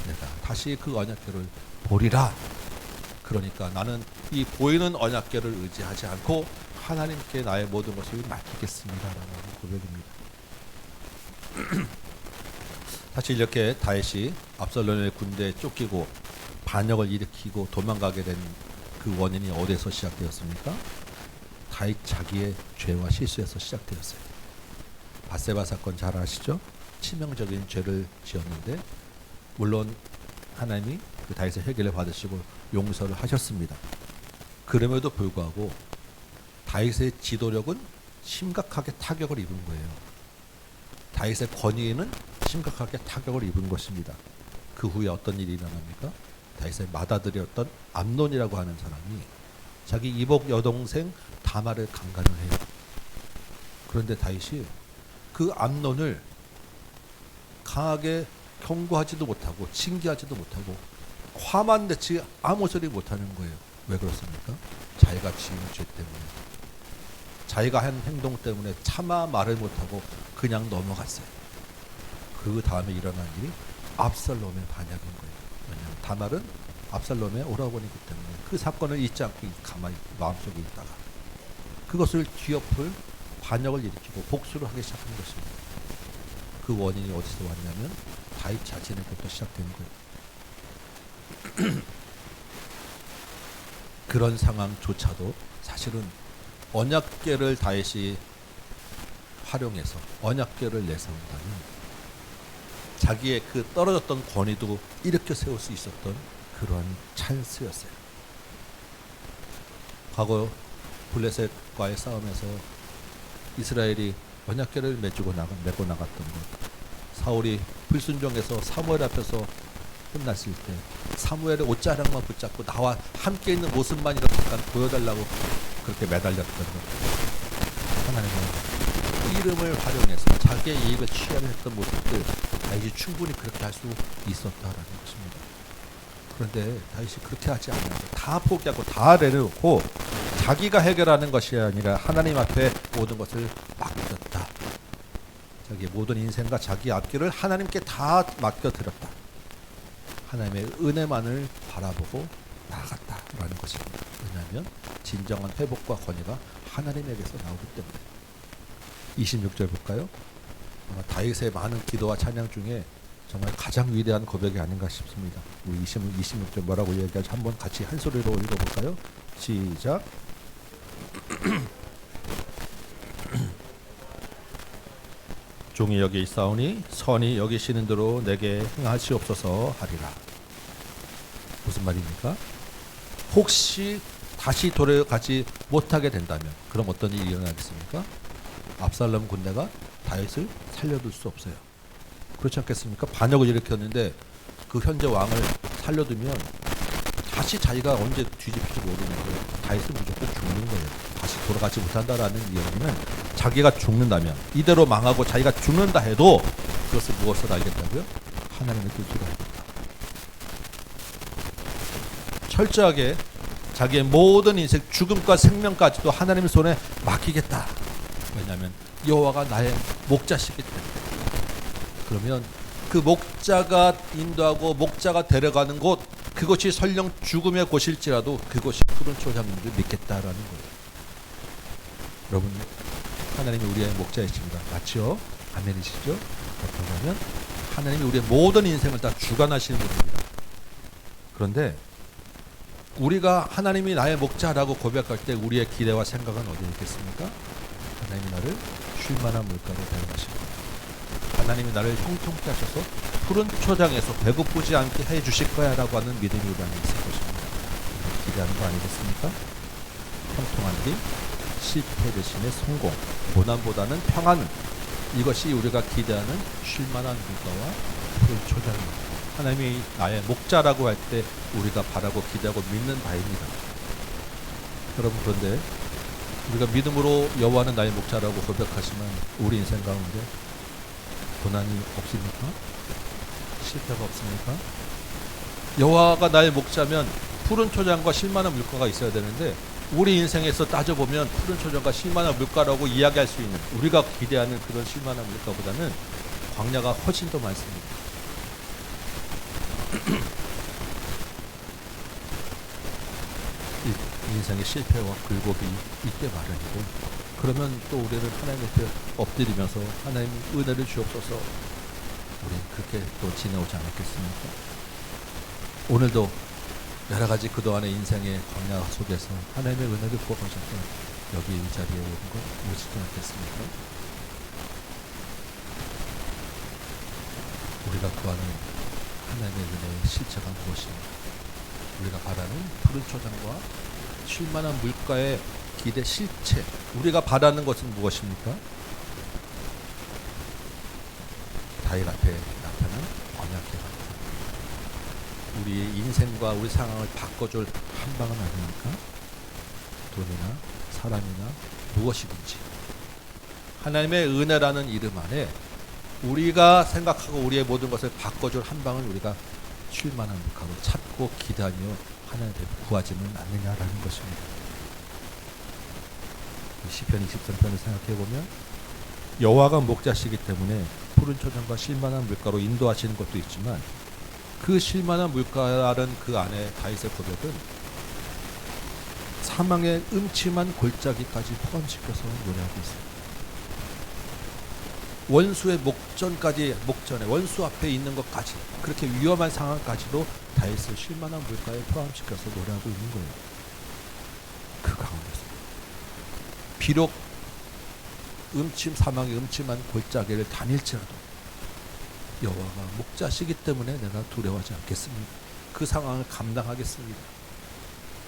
내가 다시 그 언약궤를 보리라. 그러니까 나는 이 보이는 언약궤를 의지하지 않고 하나님께 나의 모든 것을 맡기겠습니다 라는 고백입니다. 사실 이렇게 다윗이 압살롬의 군대에 쫓기고 반역을 일으키고 도망가게 된 그 원인이 어디에서 시작되었습니까? 다윗 자기의 죄와 실수에서 시작되었어요. 밧세바 사건 잘 아시죠? 치명적인 죄를 지었는데 물론 하나님이 그 다윗의 회개를 받으시고 용서를 하셨습니다. 그럼에도 불구하고 다윗의 지도력은 심각하게 타격을 입은 거예요. 다윗의 권위에는 심각하게 타격을 입은 것입니다. 그 후에 어떤 일이 일어납니까? 다윗의 맏아들이었던 암논이라고 하는 사람이 자기 이복 여동생 다말을 강간을 해요. 그런데 다윗이 그 암논을 강하게 경고하지도 못하고 징계하지도 못하고 화만 내지 아무 소리 못하는 거예요. 왜 그렇습니까? 자기가 지은 죄 때문에, 자기가 한 행동 때문에 차마 말을 못하고 그냥 넘어갔어요. 그 다음에 일어난 일이 압살롬의 반역인 거예요. 왜냐하면 다말은 압살롬의 오라버니이기 때문에 그 사건을 잊지 않고 가만히 마음속에 있다가 그것을 뒤엎을 반역을 일으키고 복수를 하기 시작한 것입니다. 그 원인이 어디서 왔냐면 다윗 자신에게부터 시작된 거예요. 그런 상황조차도 사실은 언약궤를 다윗이 활용해서 언약궤를 내세운다면 자기의 그 떨어졌던 권위도 일으켜 세울 수 있었던 그런 찬스였어요. 과거 블레셋과의 싸움에서 이스라엘이 언약궤를 메고 나갔던 것, 사울이 불순종해서 사무엘 앞에서 혼났을 때 사무엘의 옷자락만 붙잡고 나와 함께 있는 모습만이라도 잠깐 보여달라고 그렇게 매달렸던 것, 하나님은 이름을 활용해서 자기의 이익을 취하려 했던 모습들 다윗이 충분히 그렇게 할 수 있었다라는 것입니다. 그런데 다윗이 그렇게 하지 않는데 다 포기하고 다 내려놓고 자기가 해결하는 것이 아니라 하나님 앞에 모든 것을 맡겼다. 자기의 모든 인생과 자기 앞길을 하나님께 다 맡겨드렸다. 하나님의 은혜만을 바라보고 나아갔다라는 것입니다. 왜냐하면 진정한 회복과 권위가 하나님에게서 나오기 때문에. 26절 볼까요? 다윗의 많은 기도와 찬양 중에 정말 가장 위대한 고백이 아닌가 싶습니다. 우리 26절 뭐라고 얘기하지 한번 같이 한 소리로 읽어볼까요? 시작. 종이 여기 있사오니 선이 여기시는 대로 내게 행하시옵소서 하리라. 무슨 말입니까? 혹시 다시 돌아가지 못하게 된다면 그럼 어떤 일이 일어나겠습니까? 압살롬 군대가 다윗을 살려둘 수 없어요. 그렇지 않겠습니까? 반역을 일으켰는데 그 현재 왕을 살려두면 다시 자기가 언제 뒤집힐지 모르는 거예요. 다윗은 무조건 죽는 거예요. 다시 돌아가지 못한다라는 이야기는 자기가 죽는다면 이대로 망하고 자기가 죽는다 해도 그것을 무엇을 알겠다고요? 하나님의 뜻을 알겠다. 철저하게 자기의 모든 인생 죽음과 생명까지도 하나님의 손에 맡기겠다. 왜냐하면 여호와가 나의 목자시기 때문에. 그러면 그 목자가 인도하고 목자가 데려가는 곳, 그것이 설령 죽음의 곳일지라도 그것이 푸른 초장인 줄 믿겠다라는 거예요. 여러분, 하나님이 우리의 목자이십니다. 맞죠? 아멘이시죠? 어떻게 하면 하나님이 우리의 모든 인생을 다 주관하시는 분입니다. 그런데 우리가 하나님이 나의 목자라고 고백할 때 우리의 기대와 생각은 어디에 있겠습니까? 하나님이 나를 쉴만한 물가로 데려가시고 하나님이 나를 형통케 하셔서 푸른 초장에서 배고프지 않게 해주실 거야 라고 하는 믿음이 우리 안에 있을 것입니다. 기대하는 거 아니겠습니까? 형통한 길, 실패 대신에 성공, 고난보다는 평안, 이것이 우리가 기대하는 쉴만한 물가와 푸른 초장입니다. 하나님이 나의 목자라고 할 때 우리가 바라고 기대하고 믿는 바입니다. 여러분, 그런데 우리가 믿음으로 여호와는 나의 목자라고 고백하지만 우리 인생 가운데 고난이 없습니까? 실패가 없습니까? 여호와가 나의 목자면 푸른 초장과 쉴만한 물가가 있어야 되는데 우리 인생에서 따져보면 푸른 초장과 쉴만한 물가라고 이야기할 수 있는, 우리가 기대하는 그런 쉴만한 물가보다는 광야가 훨씬 더 많습니다. 인생의 실패와 굴곡이 있게 마련이고, 그러면 또 우리는 하나님 앞에 엎드리면서 하나님 은혜를 주옵소서, 우리는 그렇게 또 지내오지 않았겠습니까? 오늘도 여러 가지 그동안의 인생의 광야 속에서 하나님의 은혜를 부어주셔서 여기 이 자리에 오는 것 오시지 않겠습니까? 우리가 구하는 하나님의 은혜의 실체가 무엇입니까? 우리가 바라는 푸른 초장과 쉴만한 물가의 기대 실체, 우리가 바라는 것은 무엇입니까? 다윗 앞에 나타난 언약궤 같은 우리의 인생과 우리 상황을 바꿔줄 한 방은 아닙니까? 돈이나 사람이나 무엇이든지 하나님의 은혜라는 이름 안에 우리가 생각하고 우리의 모든 것을 바꿔줄 한 방을 우리가 쉴만한 물가로 찾고 기대하며 하나님 앞에 구하지는 않느냐라는 것입니다. 시편 23편을 생각해보면 여호와가 목자시기 때문에 푸른 초장과 쉴만한 물가로 인도하시는 것도 있지만 그 쉴만한 물가라는 그 안에 다윗의 고백은 사망의 음침한 골짜기까지 포함시켜서 노래하고 있습니다. 원수의 목전에 원수 앞에 있는 것까지, 그렇게 위험한 상황까지도 다윗을 쉴만한 물가에 포함시켜서 노래하고 있는 거예요. 그 가운데서 비록 사망의 음침한 골짜기를 다닐지라도 여호와가 목자시기 때문에 내가 두려워하지 않겠습니다. 그 상황을 감당하겠습니다.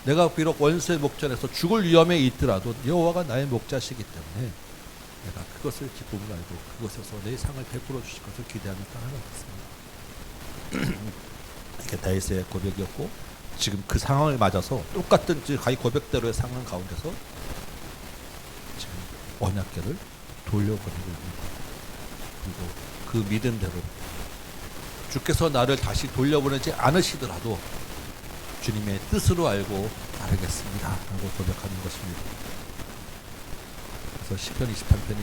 내가 비록 원수의 목전에서 죽을 위험에 있더라도 여호와가 나의 목자시기 때문에 내가 그것을 기쁨을 알고 그것에서 내 상을 베풀어 주실 것을 기대하며 따라가겠습니다. 이게 다윗의 고백이었고, 지금 그 상황을 맞아서 똑같은 자기 고백대로의 상황 가운데서 지금 언약궤를 돌려보내고 있습니다. 그리고 그 믿음대로 주께서 나를 다시 돌려보내지 않으시더라도 주님의 뜻으로 알고 따르겠습니다 라고 고백하는 것입니다. 그래서 시편 23편이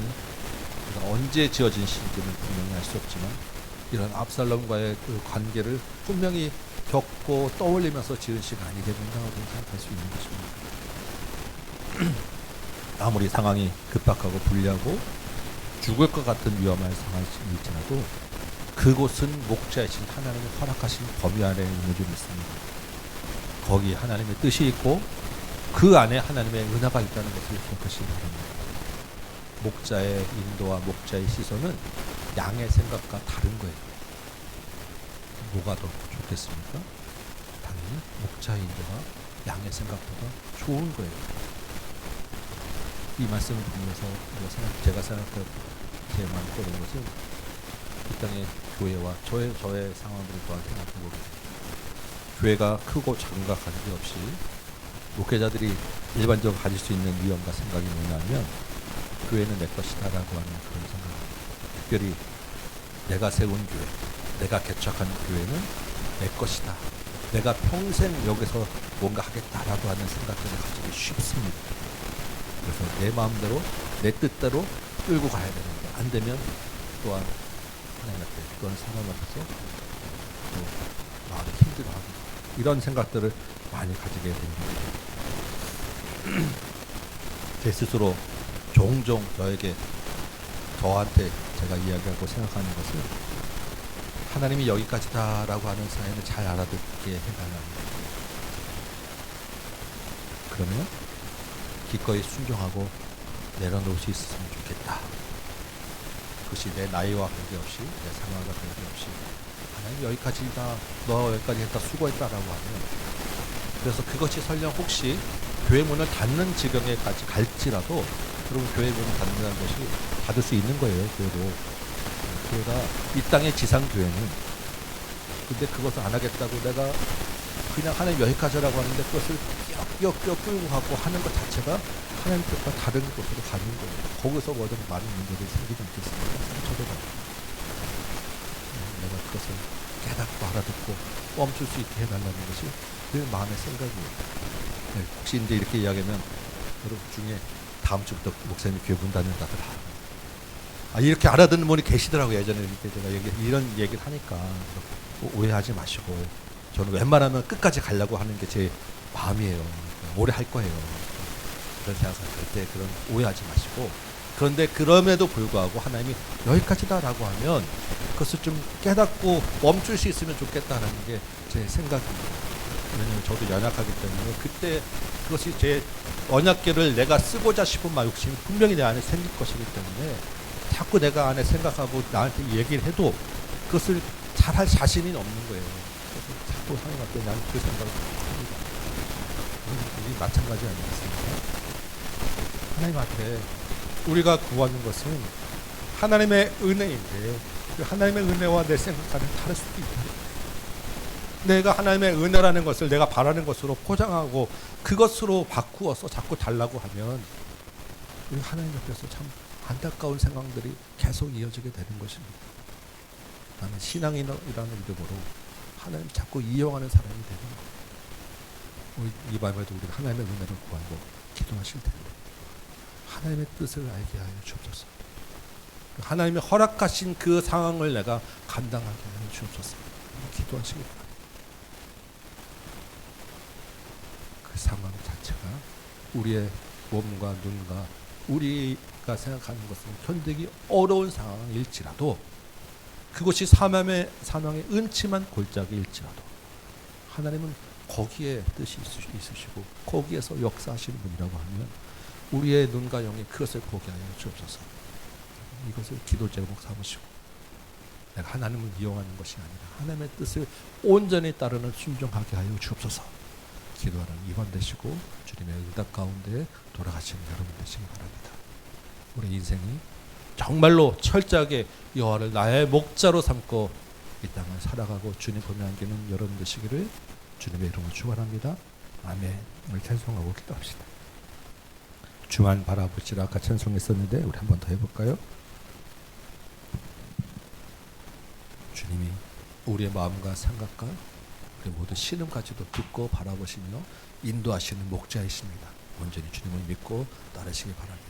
언제 지어진 시인지는 분명히 알 수 없지만 이런 압살롬과의 그 관계를 분명히 겪고 떠올리면서 지은 시가 아니겠는가 생각할 수 있는 것입니다. 아무리 상황이 급박하고 불리하고 죽을 것 같은 위험한 상황이 있지라도 그곳은 목자이신 하나님의 허락하신 범위 안에 있는 줄 믿습니다. 거기 하나님의 뜻이 있고 그 안에 하나님의 은혜가 있다는 것을 기억하시기 바랍니다. 목자의 인도와 목자의 시선은 양의 생각과 다른 거예요. 뭐가 더 좋겠습니까? 당연히 목자의 인도가 양의 생각보다 좋은 거예요. 이 말씀을 보면서 제가 생각할 제 마음에 떠오르는 것은 이 땅의 교회와 저의 상황들을 또한 생각해보게 됩니다. 교회가 크고 작은 것 관계없이 목회자들이 일반적으로 가질 수 있는 위험과 생각이 뭐냐면 교회는 내 것이다 라고 하는 그런 생각입니다. 특별히 내가 세운 교회, 내가 개척한 교회는 내 것이다, 내가 평생 여기서 뭔가 하겠다라고 하는 생각들을 가지기 쉽습니다. 그래서 내 마음대로 내 뜻대로 끌고 가야 되는데 안 되면 또한 하나님 앞에 그런 상황 앞에서 또 마음이 힘들어하고 이런 생각들을 많이 가지게 됩니다. 제 스스로 종종 저한테 제가 이야기하고 생각하는 것은 하나님이 여기까지다라고 하는 사연을 잘 알아듣게 해달랍니다. 그러면 기꺼이 순종하고 내려놓을 수 있었으면 좋겠다. 그것이 내 나이와 관계없이 내 상황과 관계없이 하나님 여기까지다, 너 여기까지 했다, 수고했다라고 하면, 그래서 그것이 설령 혹시 교회 문을 닫는 지경에까지 갈지라도 여러분 교회 문을 닫는다는 것이 닫을 수 있는 거예요. 교회가 이 땅의 지상교회는. 근데 그것을 안 하겠다고 내가 그냥 하나님 여기까지라고 하는데 그것을 껴 끌고 가고 하는 것 자체가 하나님 뜻과 다른 곳으로 가는 거예요. 거기서 모든 많은 문제들이 생기지 않겠습니까? 상처도 받고. 내가 그것을 깨닫고 알아듣고 멈출 수 있게 해달라는 것이 늘 마음의 생각이에요. 네, 혹시 이제 이렇게 이야기하면 여러분 중에 다음 주부터 목사님이 교회 문 닫는다더라. 이렇게 알아듣는 분이 계시더라고요. 예전에 이렇게 제가 이런 얘기를 하니까 오해하지 마시고, 저는 웬만하면 끝까지 가려고 하는 게 제 마음이에요. 오래 할 거예요. 그런 생각할 때 그런 오해하지 마시고, 그런데 그럼에도 불구하고 하나님이 여기까지다라고 하면 그것을 좀 깨닫고 멈출 수 있으면 좋겠다라는 게 제 생각입니다. 왜냐하면 저도 연약하기 때문에 그때 그것이 제 언약궤를 내가 쓰고자 싶은 욕심이 분명히 내 안에 생길 것이기 때문에 자꾸 내가 안에 생각하고 나한테 얘기를 해도 그것을 잘할 자신이 없는 거예요. 그래서 자꾸 하나님 앞에 나는 그 생각을 합니다. 우리 마찬가지 아니겠습니까? 하나님 앞에 우리가 구하는 것은 하나님의 은혜인데 그 하나님의 은혜와 내 생각과는 다를 수도 있다. 내가 하나님의 은혜라는 것을 내가 바라는 것으로 포장하고 그것으로 바꾸어서 자꾸 달라고 하면 우리 하나님 앞에서 참 안타까운 상황들이 계속 이어지게 되는 것입니다. 나는 신앙이라는 이름으로 하나님 자꾸 이용하는 사람이 되는 거예요. 이 밤에도 우리가 하나님의 은혜를 구하고 기도하실 텐데 하나님의 뜻을 알게 하여 주옵소서. 하나님의 허락하신 그 상황을 내가 감당하게 하여 주옵소서. 기도하시기 바랍니다. 그 상황 자체가 우리의 몸과 눈과 우리가 생각하는 것은 견디기 어려운 상황일지라도, 그것이 사망의 음침한 골짜기일지라도 하나님은 거기에 뜻이 있으시고 거기에서 역사하시는 분이라고 하면 우리의 눈과 영이 그것을 보게 하여 주옵소서. 이것을 기도 제목 삼으시고 내가 하나님을 이용하는 것이 아니라 하나님의 뜻을 온전히 따르는 순종하게 하여 주옵소서. 기도하는 이번 되시고 주님의 응답 가운데 돌아가시는 여러분 되시기 바랍니다. 우리 인생이 정말로 철저하게 여호와를 나의 목자로 삼고 이 땅을 살아가고 주님 보며 안기는 여러분 되시기를 주님의 이름으로 축원합니다. 아멘. 우리 찬송하고 기도합시다. 주만 바라보시라 아까 찬송했었는데 우리 한 번 더 해볼까요? 주님이 우리의 마음과 생각과 우리 모든 신음까지도 듣고 바라보시며 인도하시는 목자이십니다. 온전히 주님을 믿고 따르시기 바랍니다.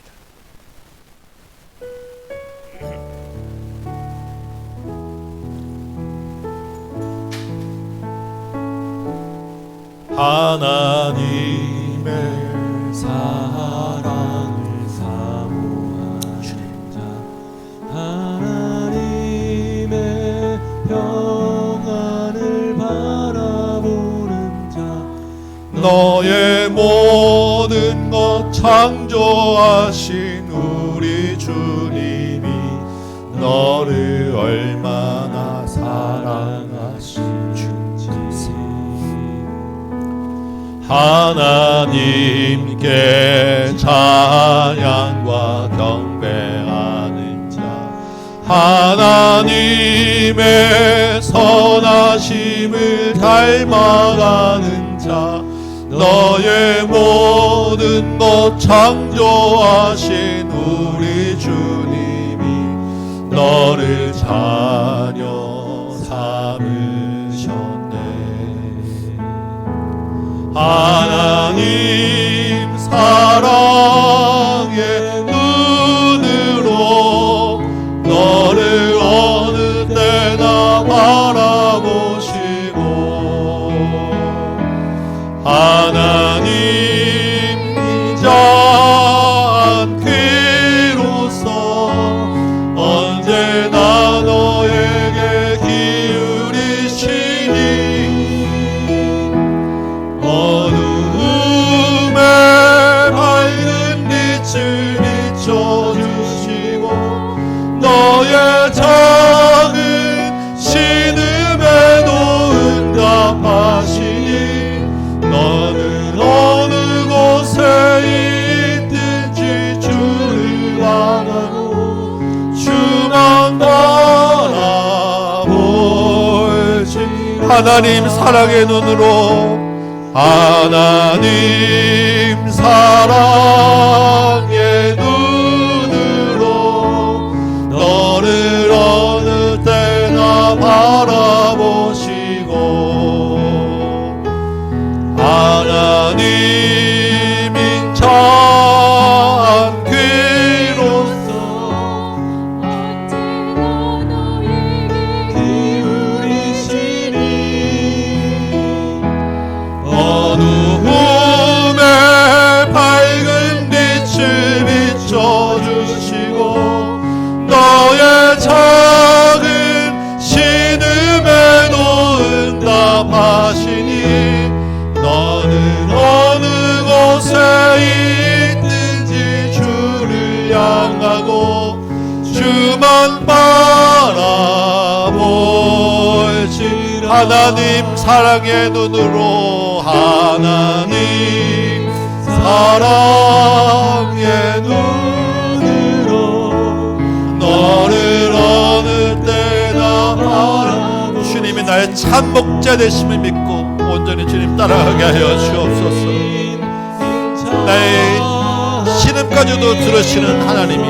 하나님의 사랑을 사모하는 자, 하나님의 평안을 바라보는 자, 너의 모든 것 창조하신 우리 주님이 너를 얼마나 사랑하시는지 하나님께 찬양과 경배하는 자, 하나님의 선하심을 닮아가는 자, 너의 모든 것 창조하신 우리 주님이 너를 자녀 삼으셨네. 하나님 사랑의 눈으로 너를 어느 하나님 사랑의 눈으로 하나님 사랑의 눈으로 너를 어느 때나 바라보시고 하나님 인자한 귀로서 언제나 너에게 기울이시니 어두움에 밝은 빛을 비춰주시고 너의 작은 신음에도 응답하시니 너는 어느 곳에 있든지 주를 향하고 주만 바라볼지 하나님 사랑의 눈으로 하나님 사랑의 눈으로 너를 어느 때나 바라보 주님이 나의 참 목자 되심을 믿고 온전히 주님 따라가게 하여 주옵소서. 나의 신음까지도 들으시는 하나님이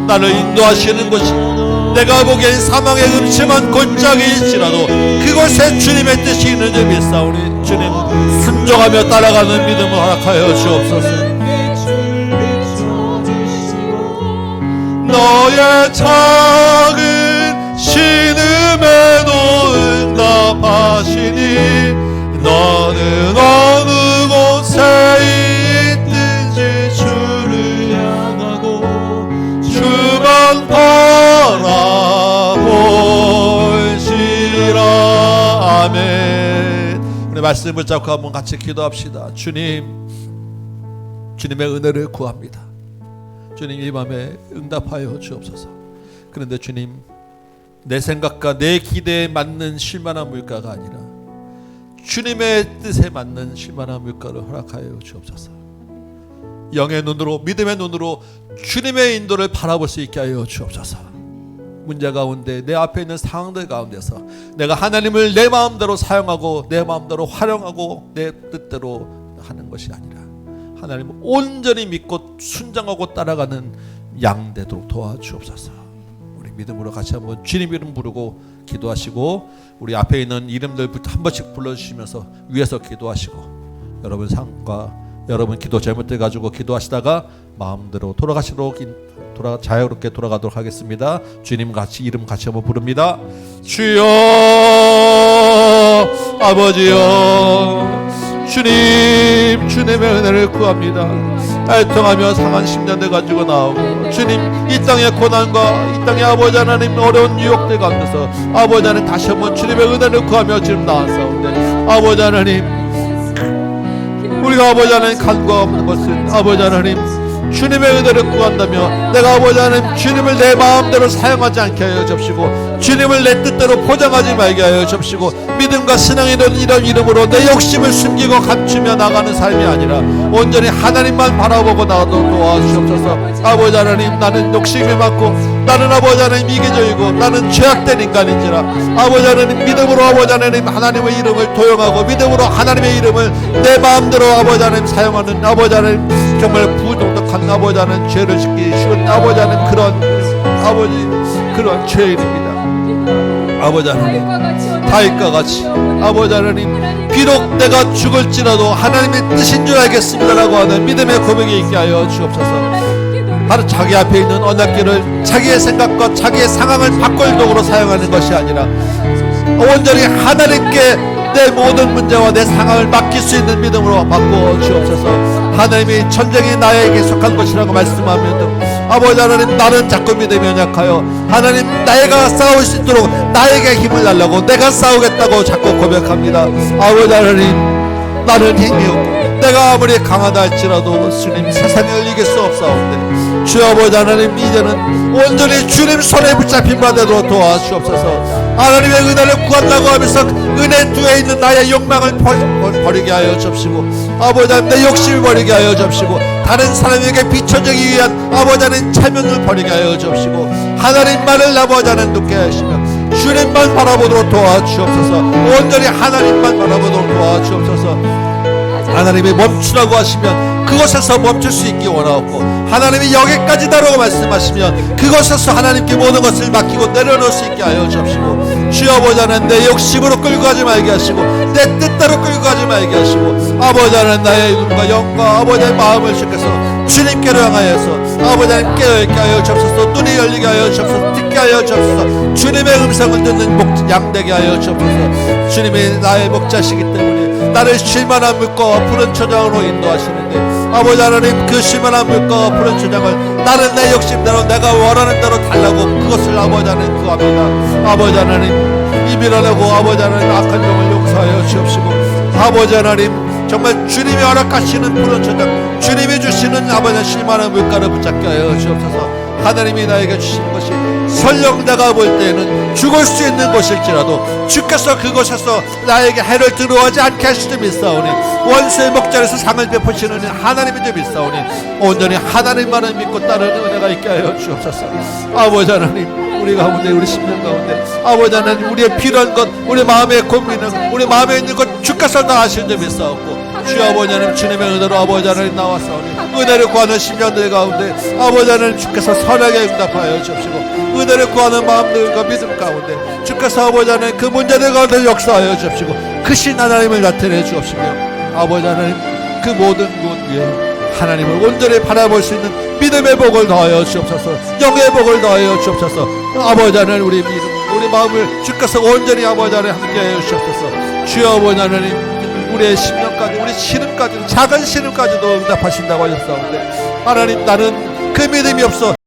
나를 인도하시는 곳이 내가 보기엔 사망의 음침한 골짜기일지라도 그곳에 주님의 뜻이 있는 줄 믿사오니 주님 순종하며 따라가는 믿음을 허락하여 주옵소서. 너의 작은 신음에도 응답하시니 너는 어느 곳에 있든지 주를 향하고 주만 바라볼지라. 아멘. 우리 말씀을 붙잡고 한번 같이 기도합시다. 주님, 주님의 은혜를 구합니다. 주님 이 밤에 응답하여 주옵소서. 그런데 주님 내 생각과 내 기대에 맞는 쉴만한 물가가 아니라 주님의 뜻에 맞는 쉴만한 물가를 허락하여 주옵소서. 영의 눈으로 믿음의 눈으로 주님의 인도를 바라볼 수 있게 하여 주옵소서. 문제 가운데 내 앞에 있는 상황들 가운데서 내가 하나님을 내 마음대로 사용하고 내 마음대로 활용하고 내 뜻대로 하는 것이 아니라 하나님을 온전히 믿고 순종하고 따라가는 양 되도록 도와주옵소서. 우리 믿음으로 같이 한번 주님 이름 부르고 기도하시고 우리 앞에 있는 이름들부터 한 번씩 불러주시면서 위에서 기도하시고 여러분 삶과 여러분 기도 제목들 가지고 기도하시다가 마음대로 돌아가시도록 자유롭게 돌아가도록 하겠습니다. 주님 같이 이름 같이 한번 부릅니다. 주여 아버지여 주님 주님의 은혜를 구합니다. 애통하며 상한 심년들 가지고 나오고 주님 이 땅의 고난과 이 땅의 아버지 하나님 어려운 유혹들 가운데서 아버지 하나님 다시 한번 주님의 은혜를 구하며 지금 나왔사온데 아버지 하나님 우리가 아버지 하나님 간구하는 것은 아버지 하나님 주님의 은혜를 구한다며 내가 아버지 하나님 주님을 내 마음대로 사용하지 않게 하여 접시고 주님을 내 뜻대로 포장하지 말게 하여 접시고 믿음과 신앙이라는 이런 이름으로 내 욕심을 숨기고 감추며 나가는 삶이 아니라 온전히 하나님만 바라보고 나가도록 도와주시옵소서. 아버지 하나님 나는 욕심이 많고 나는 아버지 하나님 이기적이고 나는 죄악된 인간인지라 아버지 하나님 믿음으로 아버지 하나님 하나님의 이름을 도용하고 믿음으로 하나님의 이름을 내 마음대로 아버지 하나님 사용하는 아버지 하나님 정말 부도덕한 아버지 하나님 죄를 짓기 쉬운 아버지 하나님 그런 죄인입니다. 아버지 하나님 다윗과 같이 아버지 하나님 비록 내가 죽을지라도 하나님의 뜻인 줄 알겠습니다라고 하는 믿음의 고백이 있게 하여 주옵소서. 바로 자기 앞에 있는 언약궤를 자기의 생각과 자기의 상황을 바꿀 도구로 사용하는 것이 아니라 온전히 하나님께 내 모든 문제와 내 상황을 맡길 수 있는 믿음으로 바꾸어 주옵소서. 하나님이 전쟁이 나에게 속한 것이라고 말씀하면서 아버지 하나님 나는 자꾸 믿음이 연약하여 하나님 내가 싸울 수 있도록 나에게 힘을 달라고 내가 싸우겠다고 자꾸 고백합니다. 아버지 하나님 나는 힘이 없고 내가 아무리 강하다 할지라도 주님 세상을 이길 수 없사온데 주 아버지 하나님 이제는 온전히 주님 손에 붙잡힌 바 되도록 도와주옵소서. 하나님의 은혜를 구한다고 하면서 은혜 뒤에 있는 나의 욕망을 버리게 하여 주옵시고 아버지 하나님 내 욕심을 버리게 하여 주옵시고 다른 사람에게 비춰주기 위한 아버지 하나님 체면을 버리게 하여 주옵시고 하나님만을 아버지 하나님 높게 하시며 주님만 바라보도록 도와주옵소서. 온전히 하나님만 바라보도록 도와주옵소서. 하나님이 멈추라고 하시면 그곳에서 멈출 수 있기 원하옵고, 하나님이 여기까지다라고 말씀하시면 그곳에서 하나님께 모든 것을 맡기고 내려놓을 수 있게 하여 주옵시고, 주여 보자는 내 욕심으로 끌고 가지 말게 하시고 내 뜻대로 끌고 가지 말게 하시고, 아버지 하나님 나의 눈과 영과 아버지의 마음을 주께서 주님께로 향하여서 아버지 하나님 깨어있게 하여 주옵소서. 눈이 열리게 하여 주옵소서. 듣게 하여 주옵소서. 주님의 음성을 듣는 양되게 하여 주옵소서. 주님이 나의 목자시기 때문에 나를 쉴만한 물과 푸른 초장으로 인도하시는데, 아버지 하나님 그 쉴만한 물과 푸른 초장을 나는 내 욕심대로 내가 원하는 대로 달라고 그것을 아버지 하나님 구합니다. 아버지 하나님 이 밀어내고 아버지 하나님 악한 병을 용서하여 주옵시고, 아버지 하나님 정말 주님이 허락하시는 푸른 초장, 주님이 주시는 아버지 쉴만한 물가를 붙잡게 하여 주옵소서. 하나님이 나에게 주시는 것이 설령 내가 볼 때에는 죽을 수 있는 곳일지라도 주께서 그곳에서 나에게 해를 들어오지 않게 하실 줄 믿사오니, 원수의 목전에서 상을 베푸시는 하나님이 줄 믿사오니, 온전히 하나님만을 믿고 따르는 은혜가 있게 하여 주옵소서. 아버지 하나님 우리 가운데, 우리 심령 가운데 아버지 하나님 우리의 필요한 것, 우리 마음의 고민은, 우리 마음에 있는 것 주께서 다 아시는 줄 믿사옵고, 주여 아버지 하나님 주님의 은혜로 아버지 하나님 나왔사오니 은혜를 구하는 심령들 가운데 아버지 하나님 주께서 선하게 응답하여 주옵시고, 은혜를 구하는 마음들과 믿음 가운데 주께서 아버지 하나님 그 문제들 가운데 역사하여 주옵시고, 크신 하나님을 나타내 주옵시며, 아버지 하나님 그 모든 것 위에 하나님을 온전히 바라볼 수 있는 믿음의 복을 더하여 주옵소서. 영의 복을 더하여 주옵소서. 아버지 하나님 우리 믿음, 우리 마음을 주께서 온전히 아버지 하나님 함께하여 주옵소서. 주여 아버지 하나님 우리의 심령까지, 우리 신음까지, 작은 신음까지도 응답하신다고 하셨사온데, 하나님 나는 그 믿음이 없어